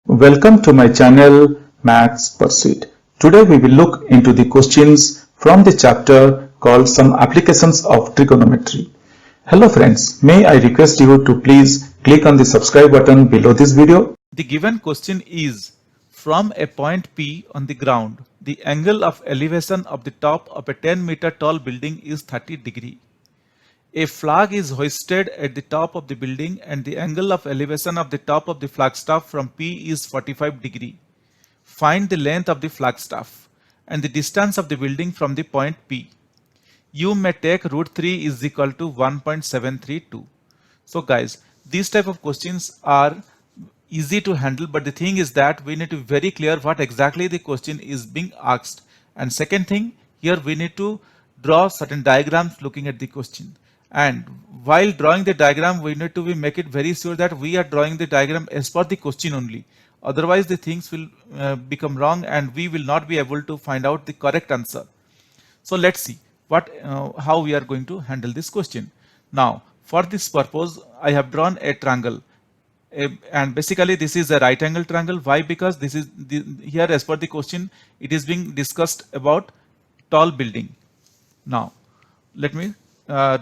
Welcome to my channel Maths Pursuit. Today we will look into the questions from the chapter called Some Applications of Trigonometry. Hello friends, may I request you to please click on the subscribe button below this video. The given question is, from a point P on the ground, the angle of elevation of the top of a 10-meter tall building is 30 degree. A flag is hoisted at the top of the building and the angle of elevation of the top of the flagstaff from P is 45 degree. Find the length of the flagstaff and the distance of the building from the point P. You may take root 3 is equal to 1.732. So guys, these type of questions are easy to handle, but the thing is that we need to be very clear what exactly the question is being asked. And second thing, here we need to draw certain diagrams looking at the question. And while drawing the diagram, we need to make it very sure that we are drawing the diagram as per the question only. Otherwise, the things will become wrong and we will not be able to find out the correct answer. So let's see how we are going to handle this question. Now, for this purpose, I have drawn a triangle. And basically this is a right angle triangle. Why? Because this is here as per the question it is being discussed about tall building. Now let me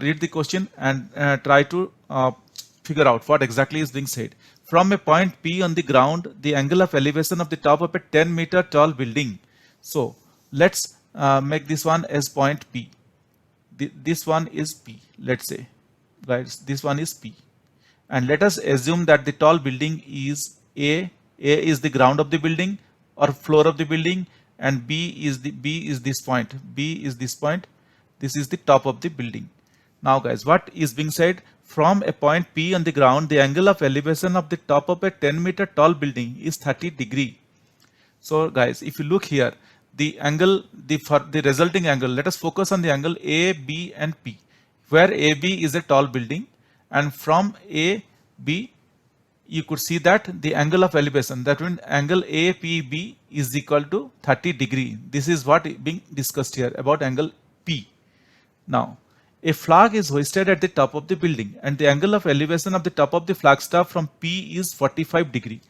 read the question and try to figure out what exactly is being said. From a point P on the ground, the angle of elevation of the top of a 10-meter tall building. So let's make this one as point P. This one is P, let's say, guys, this one is P. And let us assume that the tall building is A. A is the ground of the building or floor of the building, and B is this point. B is this point. This is the top of the building. Now guys, what is being said? From a point P on the ground, the angle of elevation of the top of a 10-meter tall building is 30 degree. So guys, if you look here, the angle, for the resulting angle, let us focus on the angle A, B and P, where AB is a tall building. And from A, B, you could see that the angle of elevation, that means angle APB is equal to 30 degree. This is what is being discussed here about angle P. Now, a flag is hoisted at the top of the building and the angle of elevation of the top of the flagstaff from P is 45 degree.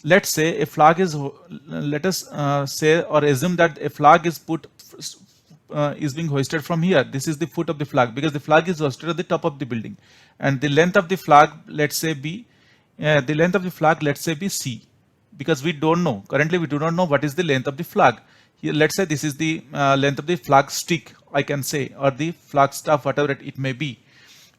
Let's say a flag is, let us say or assume that a flag is is being hoisted from here. This is the foot of the flag because the flag is hoisted at the top of the building, and the length of the flag, let's say B, the length of the flag, let's say be C, because we don't know, currently we do not know what is the length of the flag. Here let's say this is the length of the flag stick, I can say, or the flag staff, whatever it may be.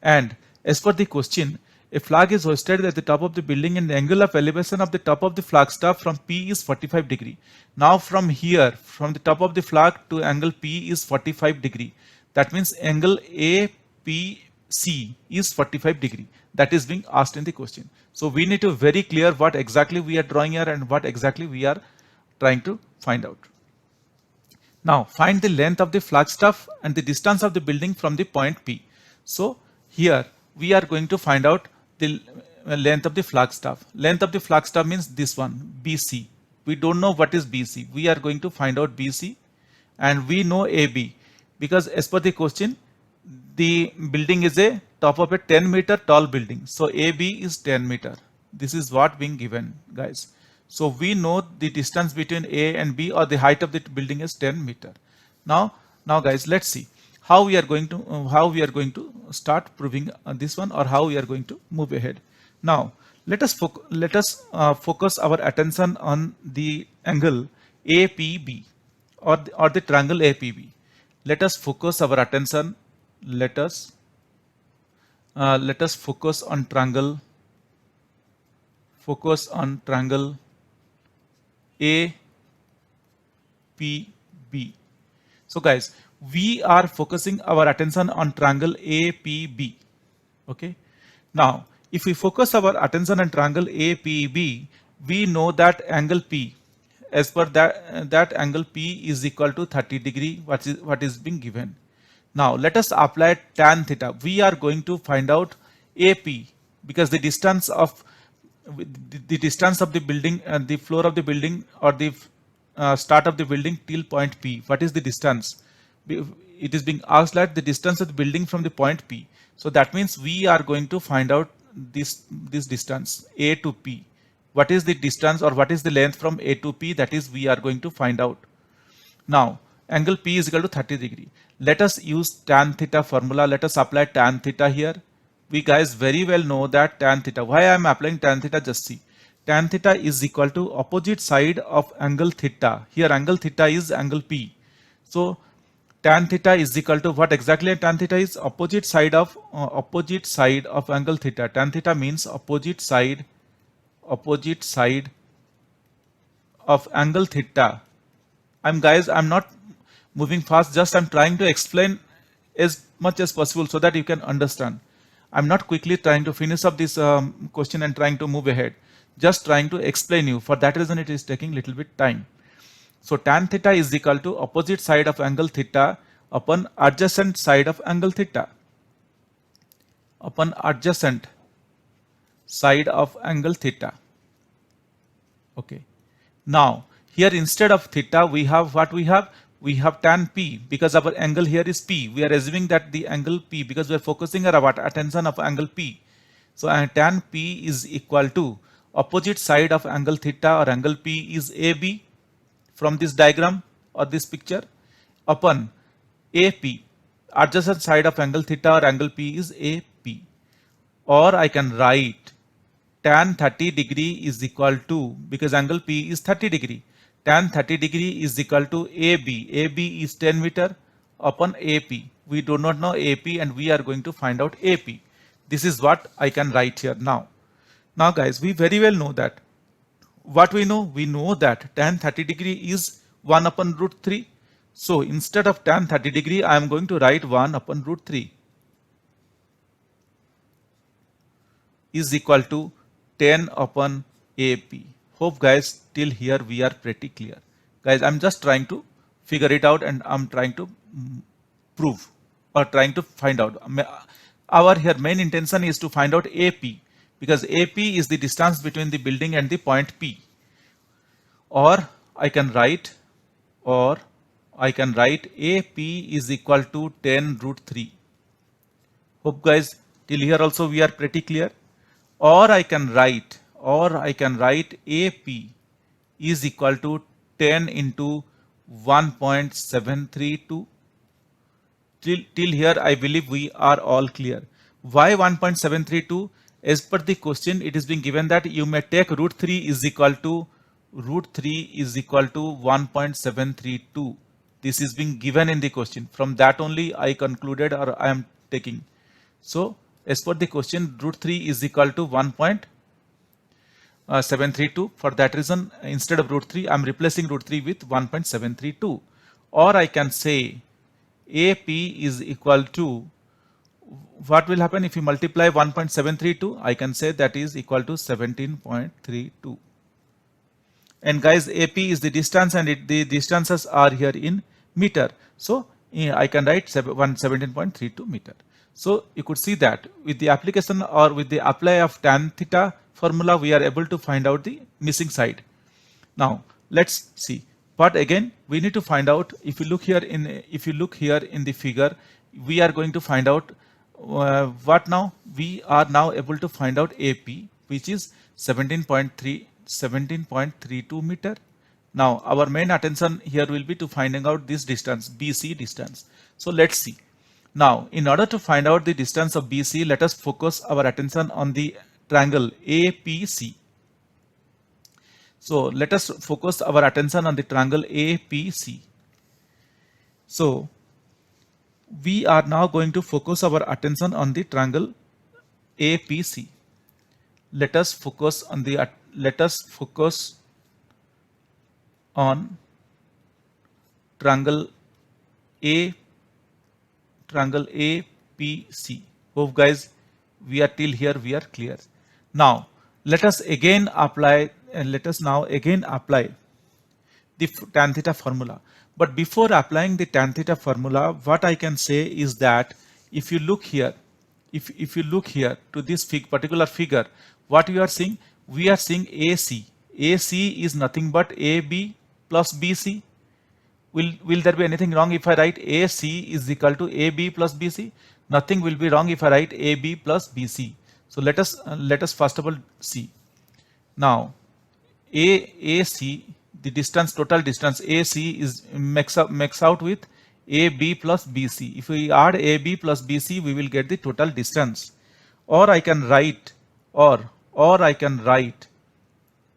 And as per the question, a flag is hoisted at the top of the building and the angle of elevation of the top of the flagstaff from P is 45 degree. Now from here, from the top of the flag to angle P is 45 degree. That means angle APC is 45 degree. That is being asked in the question. So we need to be very clear what exactly we are drawing here and what exactly we are trying to find out. Now find the length of the flagstaff and the distance of the building from the point P. So here we are going to find out the length of the flagstaff. Length of the flagstaff means this one, BC. We don't know what is BC. We are going to find out BC, and we know AB because as per the question, the building is a top of a 10-meter tall building. So AB is 10 meter. This is what being given, guys. So we know the distance between A and B, or the height of the building, is 10 meter. Now guys, let's see how we are going to start proving this one, or how we are going to move ahead. Now let us focus our attention on the angle APB, or the triangle APB. Let us focus our attention. Let us focus on triangle. Focus on triangle APB. So guys, we are focusing our attention on triangle APB. Okay. Now, if we focus our attention on triangle APB, we know that angle P, as per that angle P is equal to 30 degree. What is being given. Now let us apply tan theta. We are going to find out AP because the distance of the building and the floor of the building, or the start of the building till point P. What is the distance? It is being asked that the distance of the building from the point P. So that means we are going to find out this distance A to P. what is the distance or what is the length from A to P, that is we are going to find out. Now angle P is equal to 30 degree. Let us use tan theta formula. Let us apply tan theta here. We guys very well know that tan theta. Why I am applying tan theta? Just see. Tan theta is equal to opposite side of angle theta. Here angle theta is angle P. So tan theta is equal to what exactly tan theta is? Opposite side of angle theta. Tan theta means opposite side of angle theta. I'm not moving fast, just I'm trying to explain as much as possible so that you can understand. I'm not quickly trying to finish up this question and trying to move ahead, just trying to explain you. For that reason it is taking little bit time. So tan theta is equal to opposite side of angle theta upon adjacent side of angle theta, upon adjacent side of angle theta. Okay, now here instead of theta we have what we have? We have tan P, because our angle here is P. We are assuming that the angle P, because we are focusing our attention of angle P. So tan P is equal to opposite side of angle theta or angle P is AB from this diagram or this picture, upon AP, adjacent side of angle theta or angle P is AP. Or I can write tan 30 degree is equal to, because angle P is 30 degree, tan 30 degree is equal to AB. AB is 10 meter upon AP. We do not know AP and we are going to find out AP. This is what I can write here now. Now guys, we very well know that. What we know? We know that tan 30 degree is 1 upon root 3. So instead of tan 30 degree, I am going to write 1 upon root 3 is equal to 10 upon AP. Hope guys till here we are pretty clear. Guys, I'm just trying to figure it out and I'm trying to prove or trying to find out. Our here main intention is to find out AP, because AP is the distance between the building and the point P. Or I can write AP is equal to 10 root 3. Hope guys till here also we are pretty clear. Or I can write AP is equal to 10 into 1.732. Till here I believe we are all clear. Why 1.732? As per the question, it is being given that you may take root 3 is equal to 1.732. This is being given in the question. From that only I concluded, or I am taking. So as per the question, root 3 is equal to 1.732. For that reason, instead of root 3, I am replacing root 3 with 1.732. Or I can say AP is equal to, what will happen if you multiply 1.732? I can say that is equal to 17.32. And guys, AP is the distance and the distances are here in meter. So I can write 17.32 meter. So you could see that with the application or with the apply of tan theta formula, we are able to find out the missing side. Now let's see. But again, we need to find out, if you look here in the figure, we are going to find out what now? We are now able to find out AP, which is 17.32 meter. Now our main attention here will be to finding out this distance, BC distance. So let's see. Now in order to find out the distance of BC, let us focus our attention on the triangle APC. So let us focus our attention on the triangle APC. So we are now going to focus our attention on the triangle APC. Let us focus on triangle APC. Hope guys we are till here we are clear. Now let us now again apply the tan theta formula. But before applying the tan theta formula, what I can say is that if you look here, if you look here to this particular figure, what we are seeing? We are seeing AC. AC is nothing but AB plus BC. Will there be anything wrong if I write AC is equal to AB plus BC? Nothing will be wrong if I write AB plus BC. So let us first of all see. Now AC, the distance, total distance AC is max out with AB plus BC. If we add AB plus BC, we will get the total distance. Or I can write, or I can write,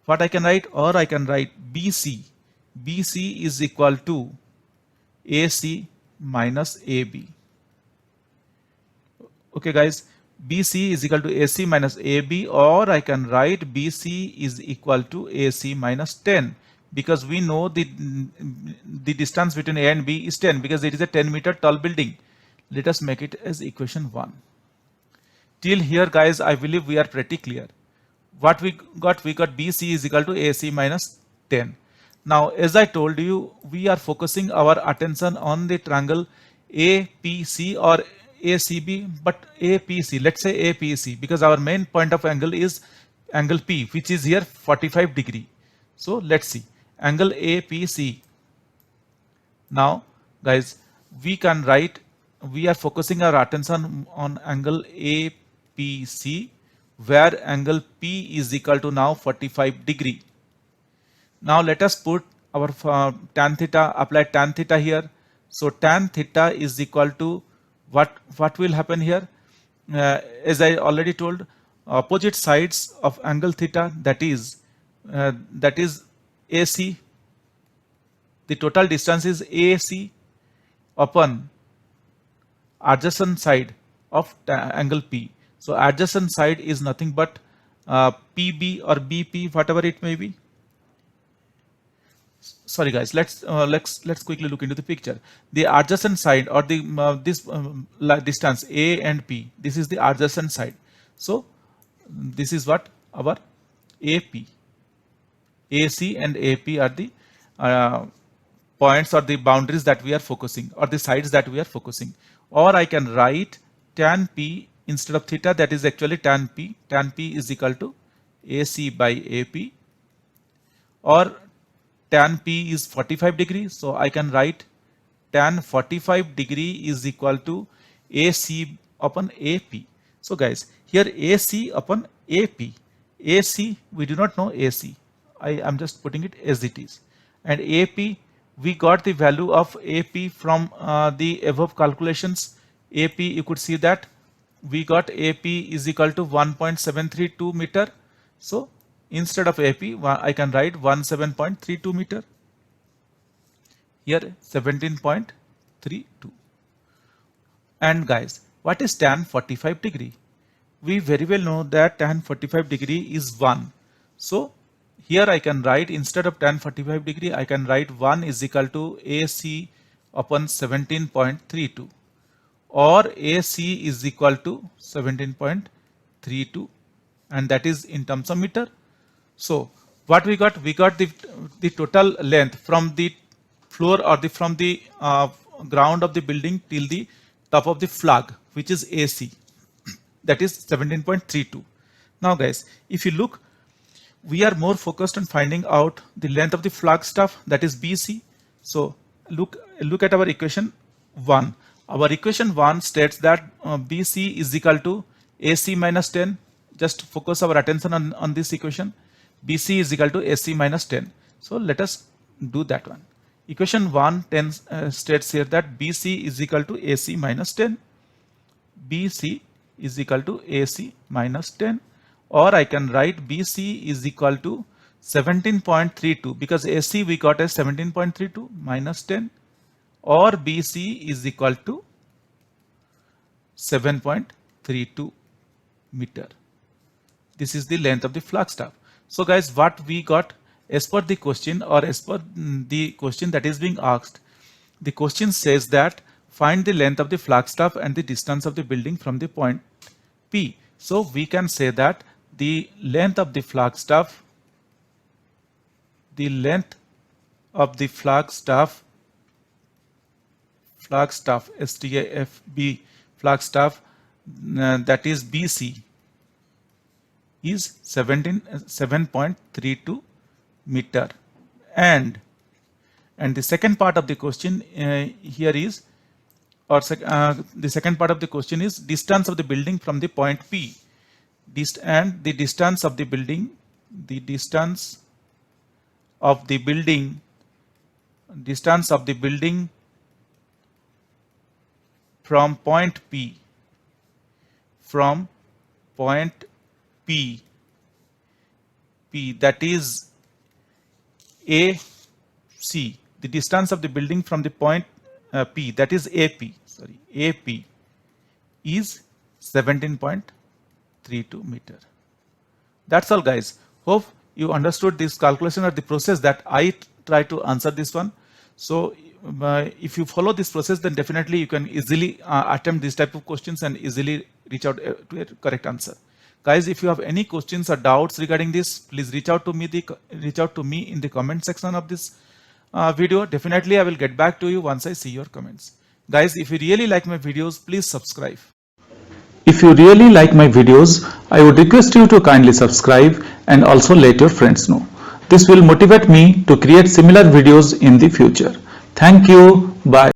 what I can write, or I can write BC. BC is equal to AC minus AB. Okay guys, BC is equal to AC minus AB, or I can write BC is equal to AC minus 10, because we know the distance between A and B is 10 because it is a 10-meter tall building. Let us make it as equation 1. Till here guys, I believe we are pretty clear. What we got BC is equal to AC minus 10. Now as I told you, we are focusing our attention on the triangle APC or ACB, but APC, let's say APC, because our main point of angle is angle P, which is here 45 degree. So let's see angle APC. Now guys, we can write, we are focusing our attention on angle APC, where angle P is equal to now 45 degree. Now let us put our tan theta, apply tan theta here. So tan theta is equal to what will happen here? As I already told, opposite sides of angle theta, that is AC. The total distance is AC upon adjacent side of angle P. So adjacent side is nothing but PB or BP, whatever it may be. Sorry guys, let's quickly look into the picture. The adjacent side, or the distance A and P, this is the adjacent side. So this is what our AP. AC and AP are the points or the boundaries that we are focusing, or the sides that we are focusing. Or I can write tan P instead of theta, that is actually tan P. Tan P is equal to AC by AP, or tan P is 45 degree, so I can write tan 45 degree is equal to AC upon AP. So guys, here AC upon AP. AC, we do not know AC. I am just putting it as it is. And AP, we got the value of AP from the above calculations. AP, you could see that we got AP is equal to 1.732 meter. So instead of AP, I can write 17.32 meter. Here 17.32. And guys, what is tan 45 degree? We very well know that tan 45 degree is 1. So here I can write, instead of tan 45 degree, I can write 1 is equal to AC upon 17.32, or AC is equal to 17.32, and that is in terms of meter. So what we got? We got the total length from the floor, or from the ground of the building till the top of the flag, which is AC, that is 17.32. Now guys, if you look, we are more focused on finding out the length of the flag staff, that is BC. So look at our equation 1. Our equation 1 states that BC is equal to AC minus 10. Just focus our attention on this equation. BC is equal to AC minus 10. So let us do that one. Equation 1 states here that BC is equal to AC minus 10. BC is equal to AC minus 10. Or I can write BC is equal to 17.32, because AC we got as 17.32 minus 10, or BC is equal to 7.32 meter. This is the length of the flag staff. So guys, what we got as per the question, or as per the question that is being asked, the question says that find the length of the flag staff and the distance of the building from the point P. So we can say that the length of the flag staff, STAFF, flag staff, that is BC, is 7.32 meter. And the second part of the question here is, the second part of the question is distance of the building from the point P. And the distance of the building, of the building, distance of the building from point P, that is AC, the distance of the building from the point P, that is AP is 17.32 meter. That's all, guys. Hope you understood this calculation or the process that I try to answer this one. So if you follow this process, then definitely you can easily attempt this type of questions and easily reach out to a correct answer. Guys, if you have any questions or doubts regarding this, please reach out to me in the comment section of this video. Definitely I will get back to you once I see your comments. Guys, if you really like my videos, please subscribe. If you really like my videos, I would request you to kindly subscribe and also let your friends know. This will motivate me to create similar videos in the future. Thank you. Bye.